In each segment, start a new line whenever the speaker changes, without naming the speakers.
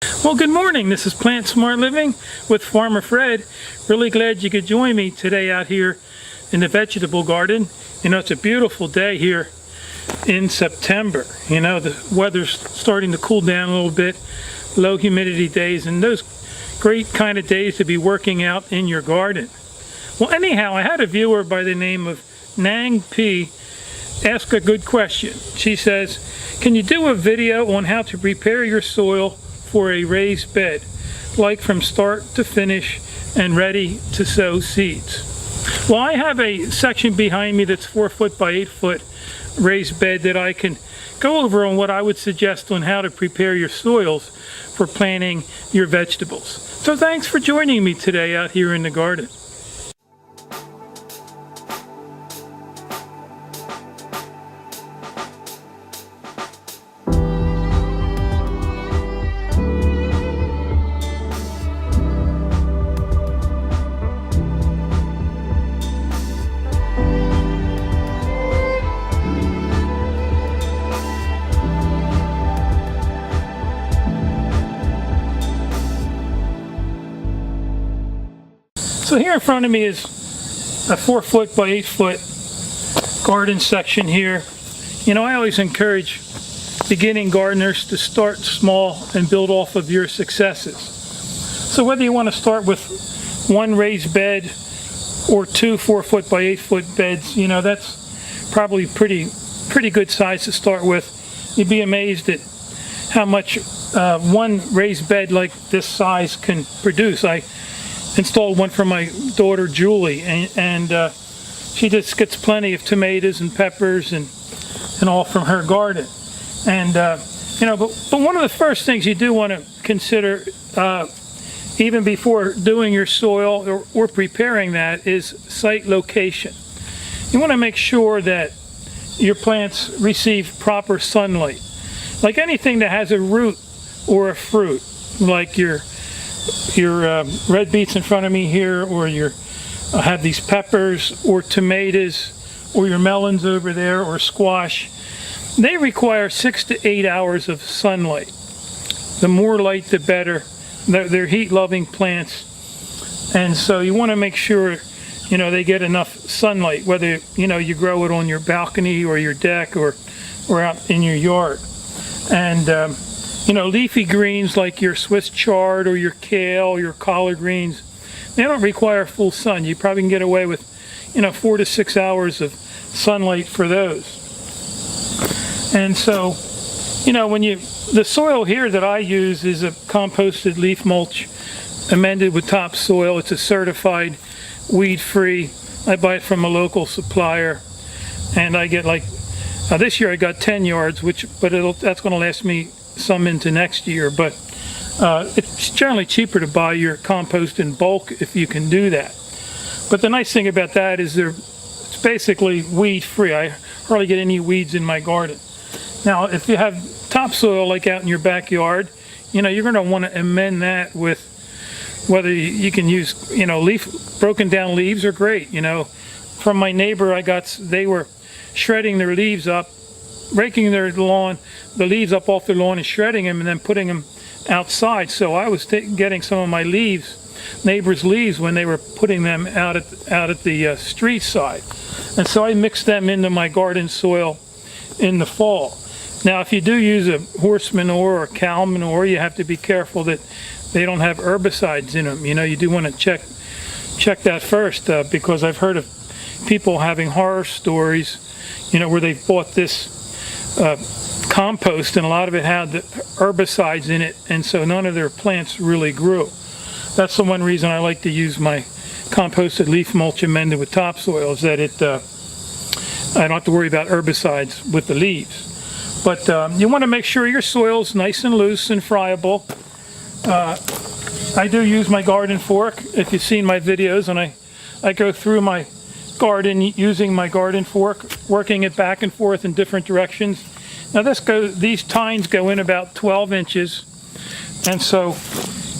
Well, good morning. This is Plant Smart Living with Farmer Fred. Really glad you could join me today out here in the vegetable garden. You know, it's a beautiful day here in September. You know, the weather's starting to cool down a little bit, low humidity days, and those great kind of days to be working out in your garden. Well, anyhow, I had a viewer by the name of Nang P ask a good question. She says, can you do a video on how to prepare your soil for a raised bed, like from start to finish and ready to sow seeds? Well, I have a section behind me that's 4 foot by 8 foot raised bed that I can go over on what I would suggest on how to prepare your soils for planting your vegetables. So thanks for joining me today out here in the garden. So here in front of me is a 4 foot by 8 foot garden section here. You know, I always encourage beginning gardeners to start small and build off of your successes. So whether you want to start with one raised bed or two 4 foot by 8 foot beds, you know, that's probably pretty good size to start with. You'd be amazed at how much one raised bed like this size can produce. I installed one for my daughter Julie, and she just gets plenty of tomatoes and peppers and all from her garden. And you know, but one of the first things you do want to consider, even before doing your soil or preparing that, is site location. You want to make sure that your plants receive proper sunlight. Like anything that has a root or a fruit, like your red beets in front of me here, or your have these peppers or tomatoes, or your melons over there, or squash, they require 6 to 8 hours of sunlight. The more light, the better. They're heat-loving plants, and so you want to make sure, you know, they get enough sunlight, whether, you know, you grow it on your balcony or your deck or out in your yard. And you know, leafy greens like your Swiss chard or your kale, your collard greens, they don't require full sun. You probably can get away with, you know, 4 to 6 hours of sunlight for those. And so, you know, the soil here that I use is a composted leaf mulch amended with topsoil. It's a certified weed-free. I buy it from a local supplier, and I get like, this year I got 10 yards, but that's going to last me some into next year. But it's generally cheaper to buy your compost in bulk if you can do that. But the nice thing about that is it's basically weed free. I hardly get any weeds in my garden. Now if you have topsoil like out in your backyard, you know, you're going to want to amend that with, whether you can use, you know, broken down leaves are great. You know, from my neighbor they were shredding their leaves up, raking the leaves up off their lawn and shredding them and then putting them outside. So I was getting some of my neighbors' leaves when they were putting them out at the street side. And so I mixed them into my garden soil in the fall. Now if you do use a horse manure or cow manure, you have to be careful that they don't have herbicides in them. You know, you do want to check that first, because I've heard of people having horror stories, you know, where they bought this compost and a lot of it had the herbicides in it, and so none of their plants really grew. That's the one reason I like to use my composted leaf mulch amended with topsoil, is that I don't have to worry about herbicides with the leaves. But you want to make sure your soil's nice and loose and friable. I do use my garden fork. If you've seen my videos, and I go through my garden using my garden fork, working it back and forth in different directions. Now these tines go in about 12 inches, and so,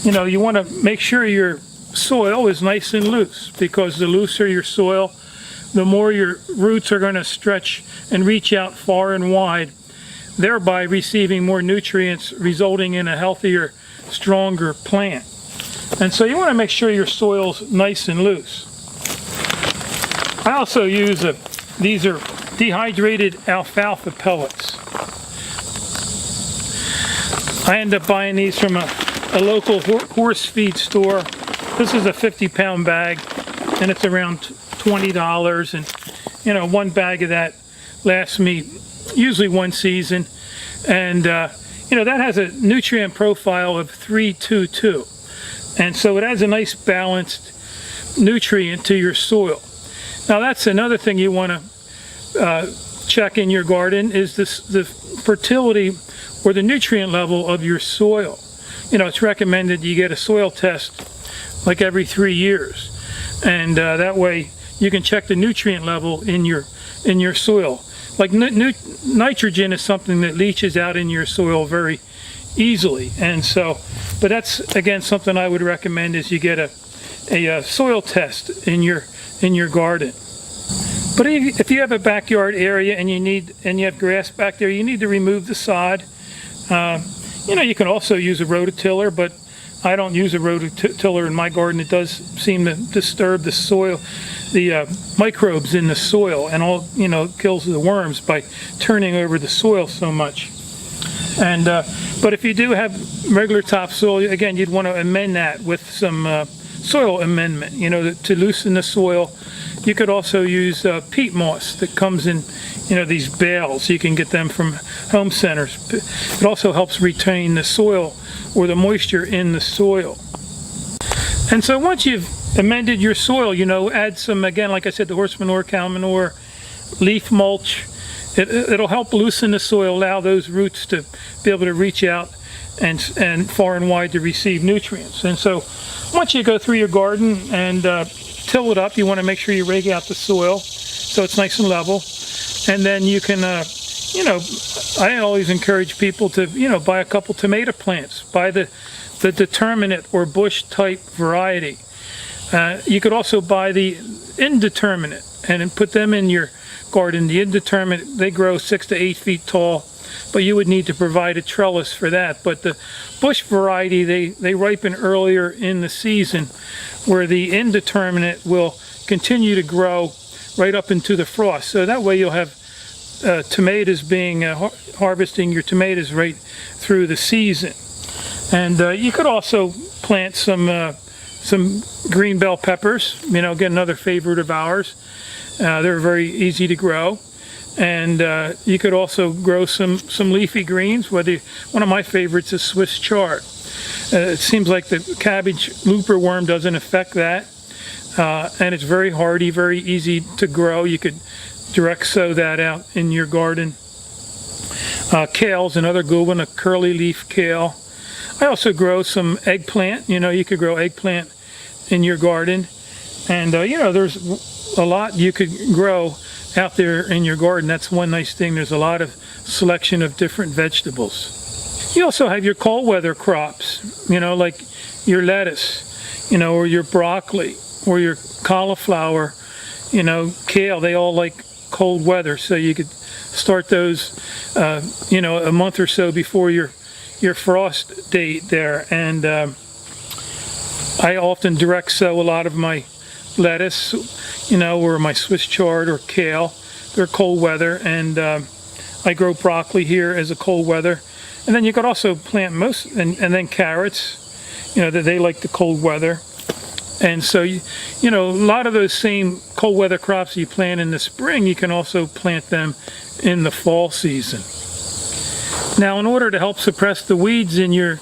you know, you want to make sure your soil is nice and loose, because the looser your soil, the more your roots are going to stretch and reach out far and wide, thereby receiving more nutrients, resulting in a healthier stronger plant. And so you want to make sure your soil's nice and loose. I also use these are dehydrated alfalfa pellets. I end up buying these from a local horse feed store. This is a 50-pound bag, and it's around $20. And, you know, one bag of that lasts me usually one season. And, you know, that has a nutrient profile of 322. And so it adds a nice balanced nutrient to your soil. Now, that's another thing you want to check in your garden is the fertility or the nutrient level of your soil. You know, it's recommended you get a soil test like every 3 years, and that way you can check the nutrient level in your soil. Like nitrogen is something that leaches out in your soil very easily, and so, but that's again something I would recommend is you get a soil test in your garden. But if you have a backyard area and you have grass back there, you need to remove the sod. You know, you can also use a rototiller, but I don't use a rototiller in my garden. It does seem to disturb the soil, the microbes in the soil, and all, you know, kills the worms by turning over the soil so much. And but if you do have regular topsoil, again, you'd want to amend that with some soil amendment, you know, to loosen the soil. You could also use peat moss that comes in, you know, these bales. You can get them from home centers. It also helps retain the soil or the moisture in the soil. And so once you've amended your soil, you know, add some, again, like I said, the horse manure, cow manure, leaf mulch. It'll help loosen the soil, allow those roots to be able to reach out and far and wide to receive nutrients. And so once you go through your garden and till it up, you want to make sure you rake out the soil so it's nice and level. And then you can, you know, I always encourage people to, you know, buy a couple tomato plants. Buy the determinate or bush type variety. You could also buy the indeterminate and put them in your garden. The indeterminate, they grow 6 to 8 feet tall, but you would need to provide a trellis for that. But the bush variety, they ripen earlier in the season, where the indeterminate will continue to grow right up into the frost. So that way you'll have tomatoes being harvesting your tomatoes right through the season. And you could also plant some green bell peppers. You know, again, another favorite of ours. They're very easy to grow. And you could also grow some leafy greens. One of my favorites is Swiss chard. It seems like the cabbage looper worm doesn't affect that. And it's very hardy, very easy to grow. You could direct sow that out in your garden. Kale's another good one, a curly leaf kale. I also grow some eggplant. You know, you could grow eggplant in your garden. And, you know, there's a lot you could grow out there in your garden. That's one nice thing. There's a lot of selection of different vegetables. You also have your cold weather crops, you know, like your lettuce, you know, or your broccoli, or your cauliflower, you know, kale. They all like cold weather, so you could start those, you know, a month or so before your frost date there. And I often direct sow a lot of my lettuce, you know, or my Swiss chard or kale. They're cold weather, and I grow broccoli here as a cold weather. And then you could also plant and then carrots, you know, that they like the cold weather. And so, you know, a lot of those same cold weather crops you plant in the spring, you can also plant them in the fall season. Now, in order to help suppress the weeds in your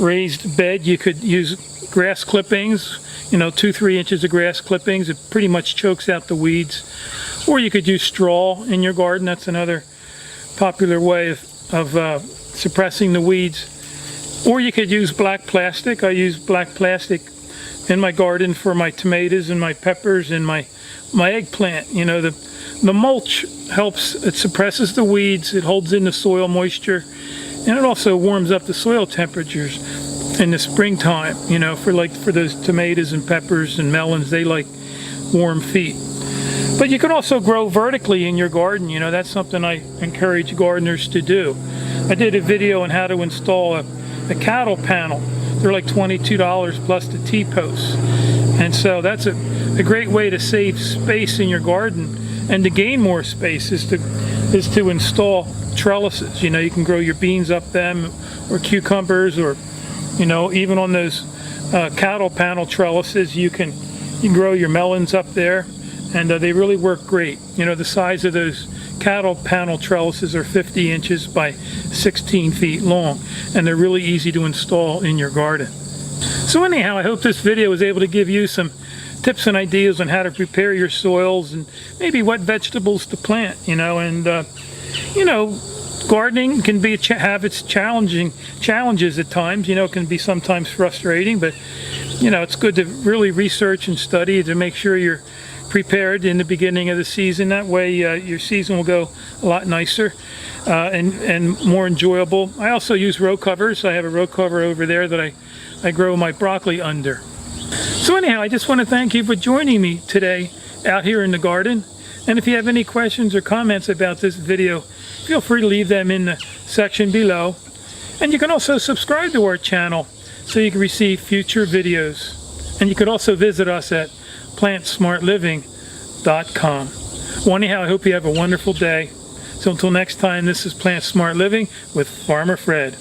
raised bed, you could use grass clippings, you know, 2-3 inches of grass clippings. It pretty much chokes out the weeds. Or you could use straw in your garden. That's another popular way of suppressing the weeds. Or you could use black plastic. I use black plastic in my garden for my tomatoes and my peppers and my eggplant. You know, the mulch helps. It suppresses the weeds. It holds in the soil moisture, and it also warms up the soil temperatures in the springtime. You know, for those tomatoes and peppers and melons, they like warm feet. But you can also grow vertically in your garden. You know, that's something I encourage gardeners to do. I did a video on how to install a the cattle panel. They're like $22 plus the T-posts. And so that's a great way to save space in your garden and to gain more space is to install trellises. You know, you can grow your beans up them or cucumbers, or, you know, even on those cattle panel trellises, you can grow your melons up there, and they really work great. You know, the size of those cattle panel trellises are 50 inches by 16 feet long, and they're really easy to install in your garden. So anyhow, I hope this video was able to give you some tips and ideas on how to prepare your soils and maybe what vegetables to plant, you know. And you know, gardening can be have its challenges at times. You know, it can be sometimes frustrating, but you know, it's good to really research and study to make sure you're prepared in the beginning of the season. That way your season will go a lot nicer and more enjoyable. I also use row covers. I have a row cover over there that I grow my broccoli under. So anyhow, I just want to thank you for joining me today out here in the garden. And if you have any questions or comments about this video, feel free to leave them in the section below. And you can also subscribe to our channel so you can receive future videos. And you could also visit us at plantsmartliving.com. Well, anyhow, I hope you have a wonderful day. So until next time, this is Plant Smart Living with Farmer Fred.